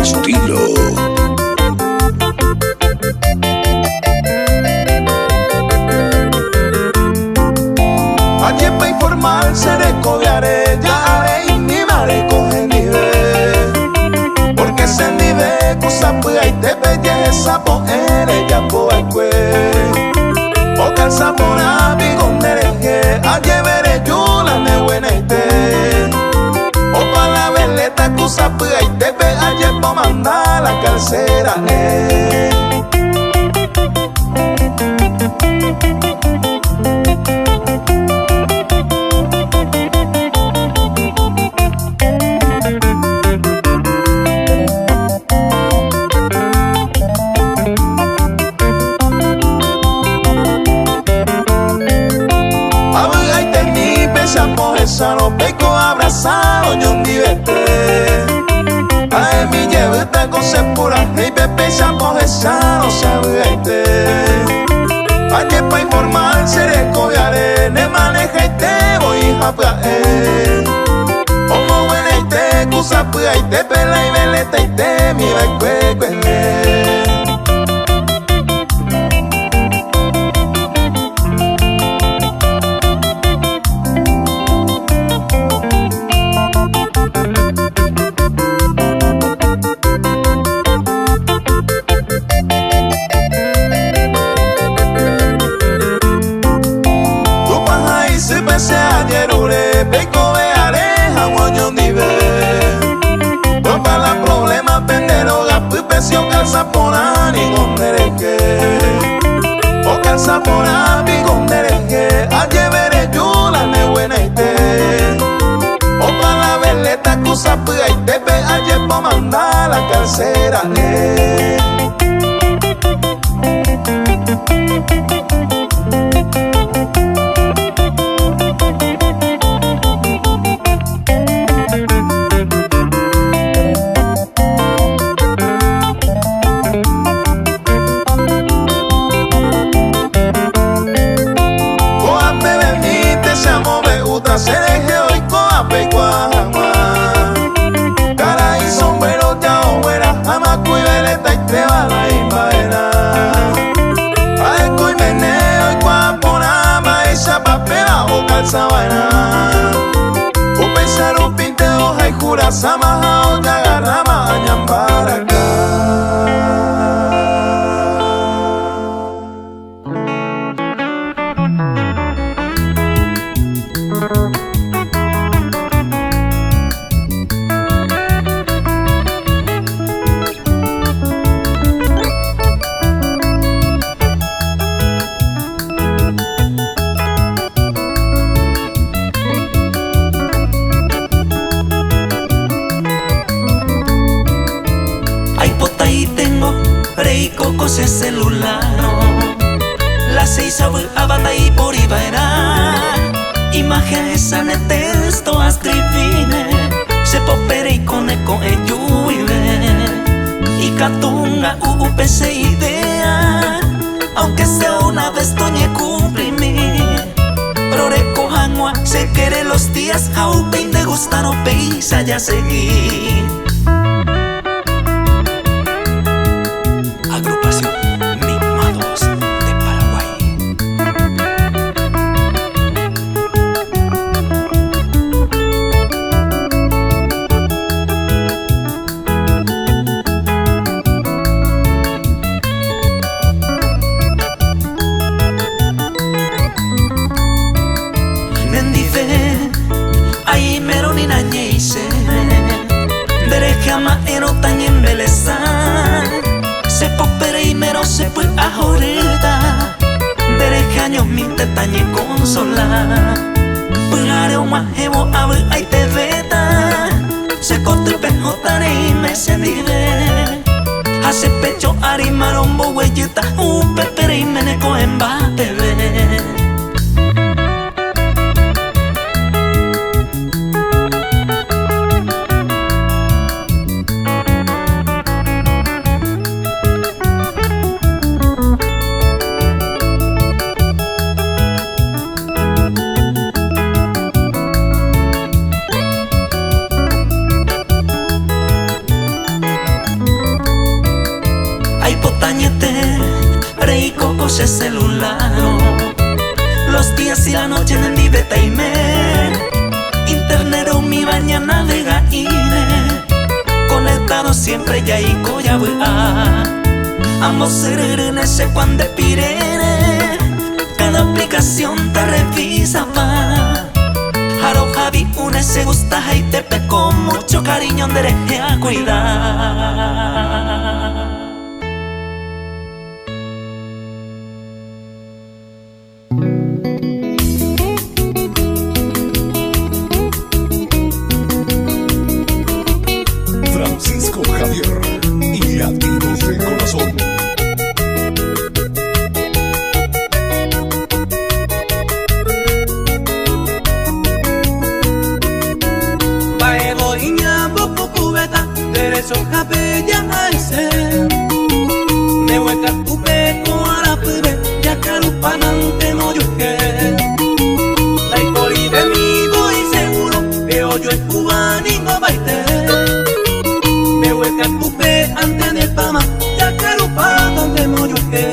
estilo. Allí para informar se recogiaré, ya haré y ni me coge ni ve. Porque se ni ve, cosa pues ahí te belleza, pues eres ya por el cue. O calza por amigo, nereje, allí veré yo la ne buena y te. O para la veleta, cosa pues ahí te ve, allí por mandar la calcera, Sano peco abrazado yo ni vete. Ay mi llevita con sepura y pepe chapo sano se vete. Ayer pa informar se recogiaré, ne maneja y te voy a paer. Como buena y te cusa pues y te pela y veleta y te mi va cuecuele. Peco de areja, moño ni ve. Pues para la problema pendero, gapu y presión calza por ani con nereje. O calza por ami con nereje, allí veré yo la ne buena y te. O para la veleta, cosa pues y te ve, allí pa' mandar la calcera, se deje hoy coa pegua jamás. Cara y sombrero ya oera, jamás cuy veleta y te va la imbaena. Ay cuy meneo y guapona, maesha papela o calza vaina. O pensar un pinte hoja y jura samaja o ya agarrama añambara acá. Ese celular, la 6 abata y por ibera. Imagen esa ne texto a escribine, se popere y con ello vive. Y catunga UPC idea, aunque sea una vez toñe cumplimir. Pero recojanua, se quiere los días, jaupein de gustar o peisa ya seguir. Agrupación Mimados de Paraguay. Nendife, ahí mero ni nañeise. Derecha ama erotan en beleza. Se popere y mero se puede ajoreta. Derecha años mi te tañe consola. Pugare un majebo abre ahí te veta. Se corta el pejotare y me se dive. Hace pecho arimarombo huellita. Pepere y me neco en bate ve. tañete, reiko ose celular. Los días y la noche en mi betaime, internet o mi baña navega ine, conectado siempre ya y koyabua. Ambos sereren ese cuando pirere, cada aplicación te revisa pa. Haro Javi une se gusta y te pe con mucho cariño dereje a cuidar. Francisco Javier y Latidos de Corazón. Son capella aise me hueca tupe con arapube ya carupanante moyuque la icori de mi voy seguro veo yo el cubaningo baite me hueca tupe ante de pama ya carupanante moyuque.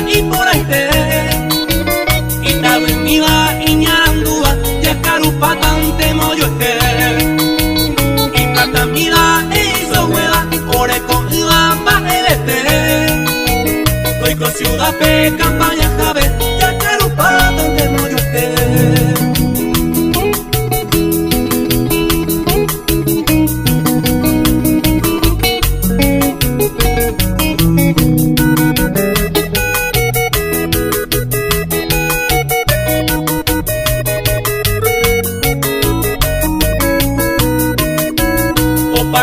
Y por ahí te y estaba en mi va y ñandúa ya carupa tante moyo y plata mira e hizo huela ore con iba baje de estoy con ciudad pe campaña jabe ya carupa tante moyo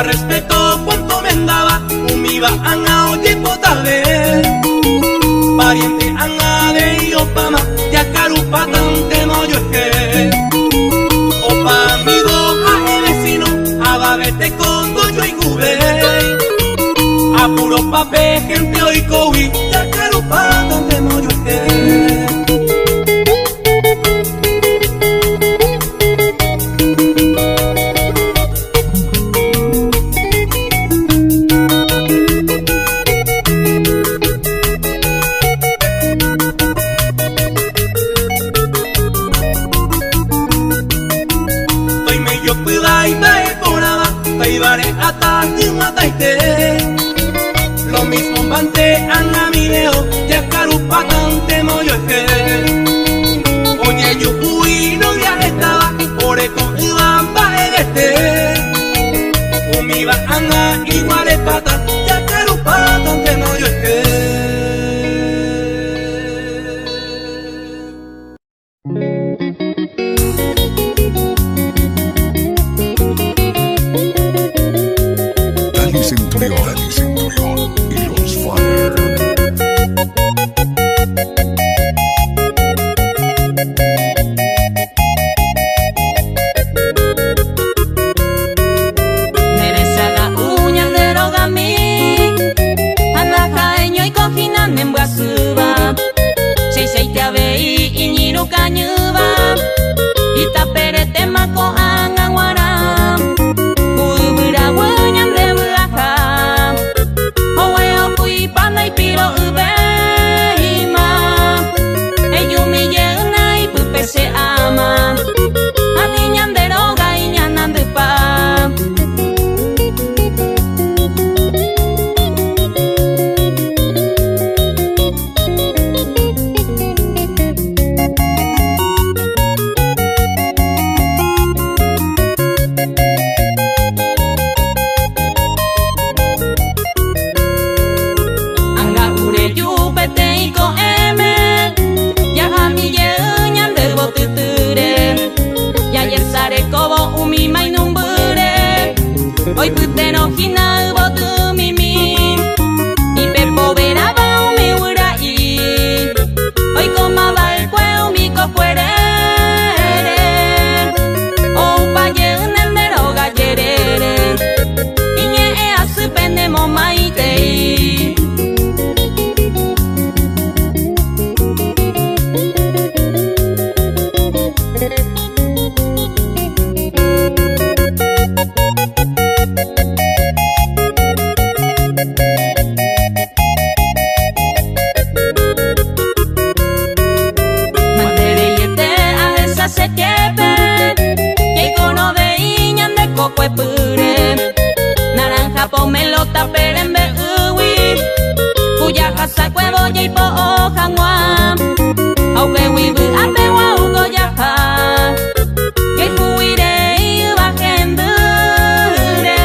respeto cuanto me andaba, umiba anga oye potable, pariente anga de Iopama, ya carupa tante moyo opa amigo a el vecino, a babete con doyo y gube, a puro papel gente hoy cowi, ya carupa tante moyo lo mismo bante anga mi leo ya carupa tante moyo oye yo uy no ya estaba por con iban baje mi va anga igual es pata ya carupa tante moyo Centurión y los Fire. Neresaga uña de rogami, anajaeño y cojinan en Buasuba, seiseitea vei iñiru cañuba, y taperete maco anganguara, ubura uña de y piro ubeima eyumi llena y pupe se ama a niñan de roga y ñanan de pa hoy pute no hina botu mimi y pepo vera ba mi ura y hoy coma va el cueo mi copuere se tiepe, que icono de iñan de coco pure, naranja pomelo taperembe uwi, cuya casa cuevo y po ojanwa, aupe wibu ape wa ugo yaha, que fuire y bajendure,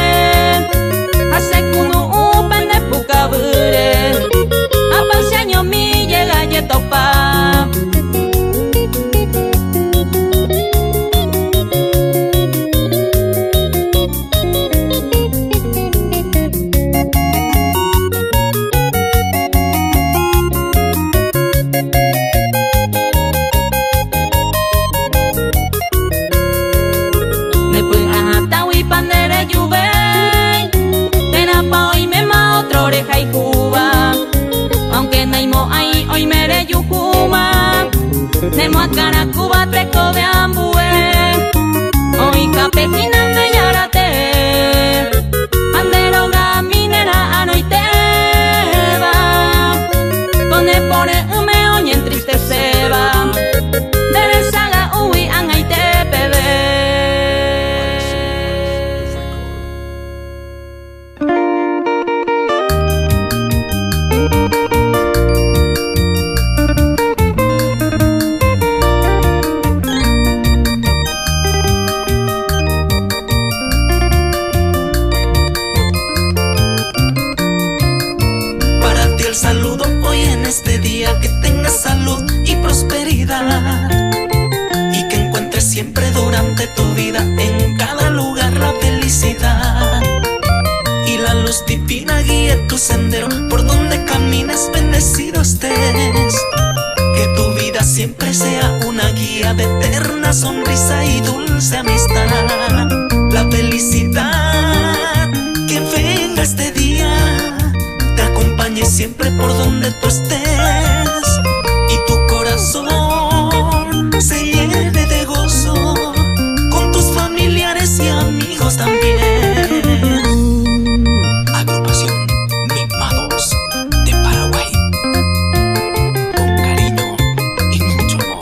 hace kunu upen de pucabure, apa se año mi llega y topa. Oreja y Cuba, aunque naimo ahí hoy mere yucuma, nemo a cara Cuba te cobe ambue, hoy capejina me yarate, andero gaminera anoite va, donde pone me oñe entristece va, debe saga ui angaite pebe. Saludo hoy en este día, que tengas salud y prosperidad y que encuentres siempre durante tu vida en cada lugar la felicidad y la luz divina guíe tu sendero, por donde camines bendecido estés, que tu vida siempre sea una guía de eterna sonrisa y dulce amistad, la felicidad que venga este día te acompañe siempre por donde tú estés y tu corazón se llene de gozo con tus familiares y amigos también. Agrupación Mimados de Paraguay, con cariño y mucho amor.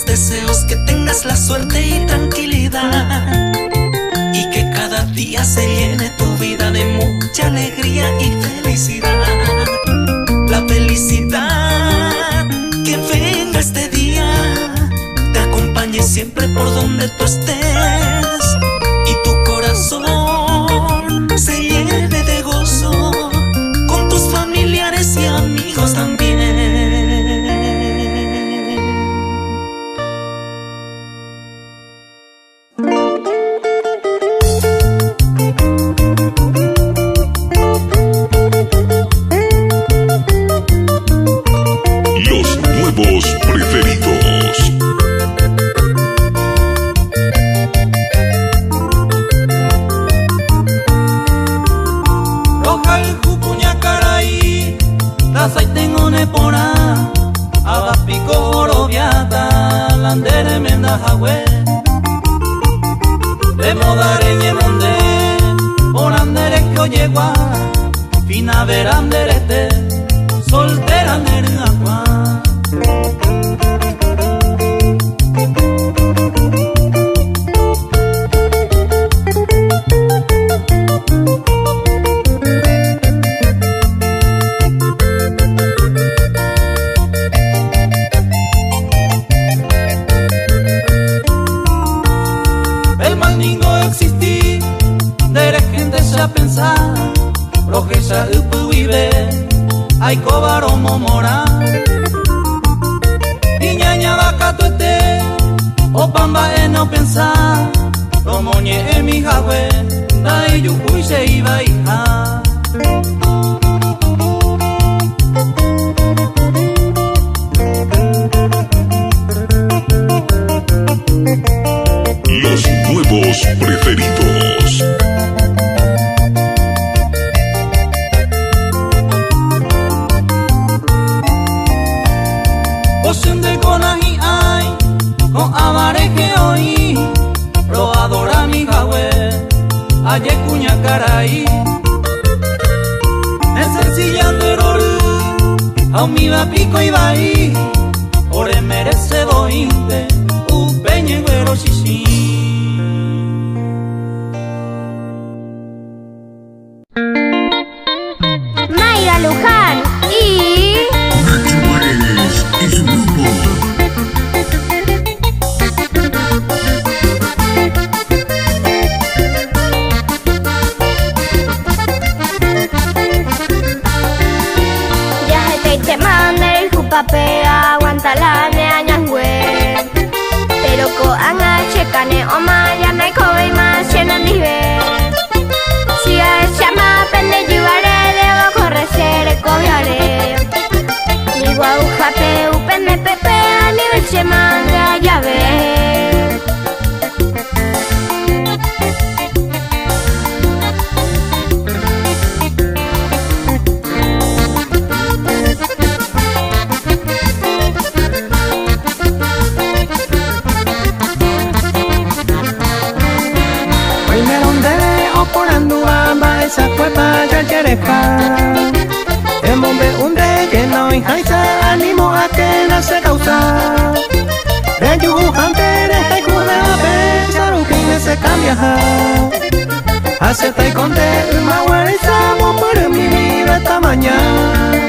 Deseos, que tengas la suerte y tranquilidad y que cada día se llene tu vida de mucha alegría y felicidad. La felicidad que venga este día te acompañe siempre por donde tú estés y tu corazón se llene de gozo con tus familiares y amigos también. Fina veranderete, soltera neragua. El mandingo existí, de gente se a pensar. Rojecha upuibe, ay cobaro momora. Iñaña vaca tuete, o pamba no pensar. Romoñe mi jahwe, dai yukuy se iba hija. aye cuña caray. Es sencilla de oro, aún mi va pico y va ahí. Ore merece bointe, peña y güero chichi. Mayra Luján y Nacho Paredes y su grupo. ya se te manda el jupape aguanta la neaña hue pero ko anga checane oma ya me kobe más llena nive si a chama pende llevaré debo correr cobiare ni guau jape upende pepe a nivel chemanga ya ve. Esa cuepa ya yereja el mombe unde que no hijaisa ánimo a que no se causa de yujante de taikuna pensar un fin se cambia hace taikonde una guarisa por mi vida esta mañana.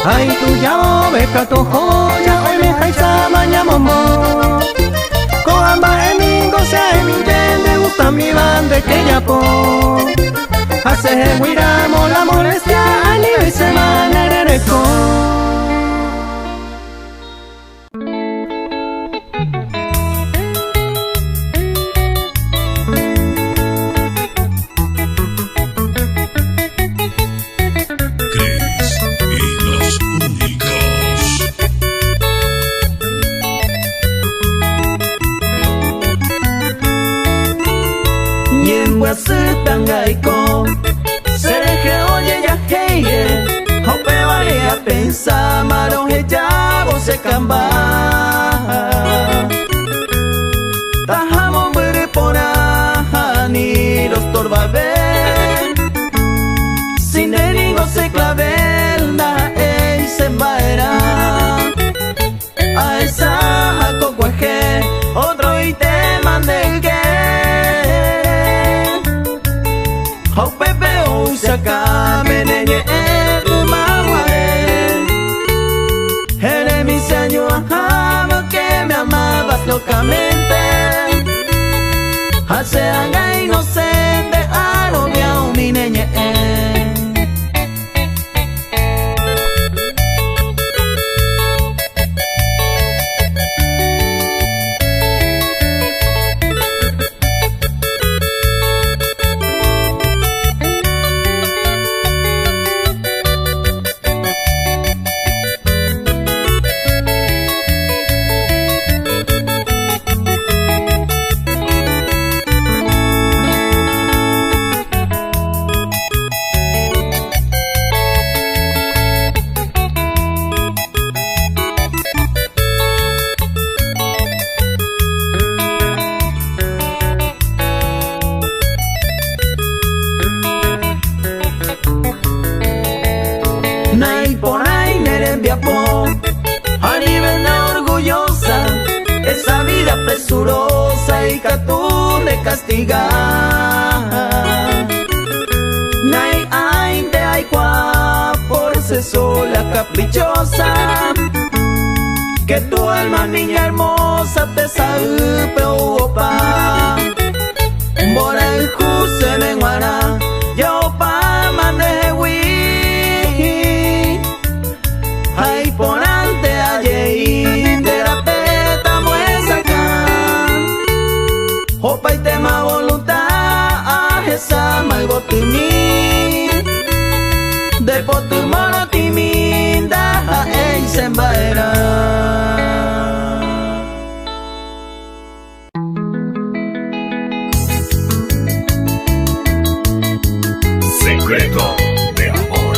Ay tu ya beca tu joya hoy me jaisa mañana momo coamba emingo se mi de gusta mi bande que ya po hace huiramo la molestia a nivel semana rereco. Tangaiko sereje oye ya heye hope varea pensa maroje ya se camba tajamo muere pora ni los torbabe sin eringo se clavel na se maera a esa acocueje otro y te mande que Saka menenye umawae eres mi señor amado que me amabas locamente hace anga inocente arobia mi neñe. esa vida presurosa y que tú le castigas. Nay, ay, te hay por ser sola caprichosa, que tu alma niña hermosa te sabe preocupa. Bora el juse me guara, yo pa manewi. Ay, ponante allí, de la peta muesa acá. Opa y tema voluntad, esa mal botimi. De potu mono timinda, ay, se embaera. Secreto de amor,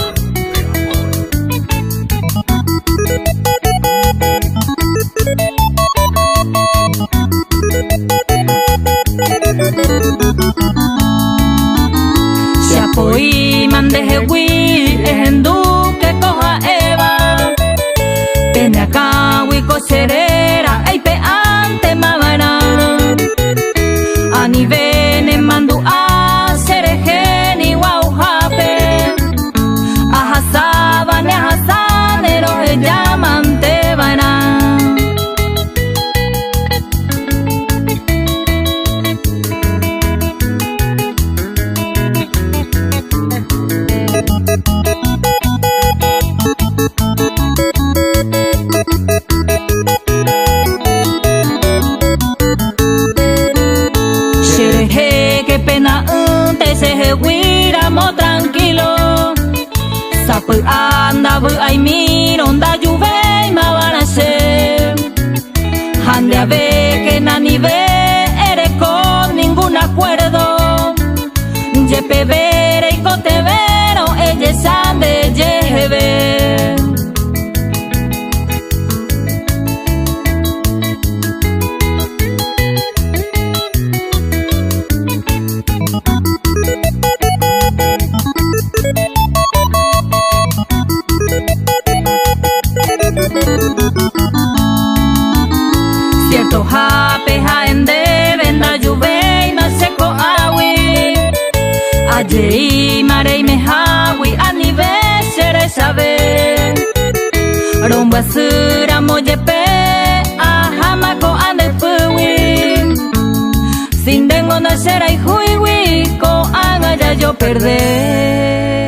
Si apoy mandeje wi ejendu que coja Eva. Tene acá wi cocherera ei pe ante mavana. Ani vene mandu a serejeni wauhape. Ahasaba ne ahasanero he llaman te vana. Shereje, qué pena antes se huiramos tranquilo. Sapu anda bu ay mironda juve ma van a ser. Hande a ver que nani ve eres con ningún acuerdo. Yepe vere y cotevero ella sande lleve. Cierto jape jaende venda juve y más seco awi. Aye mare y me hawi anniversary sabe. Romba sura moyepe ahamako ande fuwi. Sin dengo na será y huiwi ko anga ya yo perder.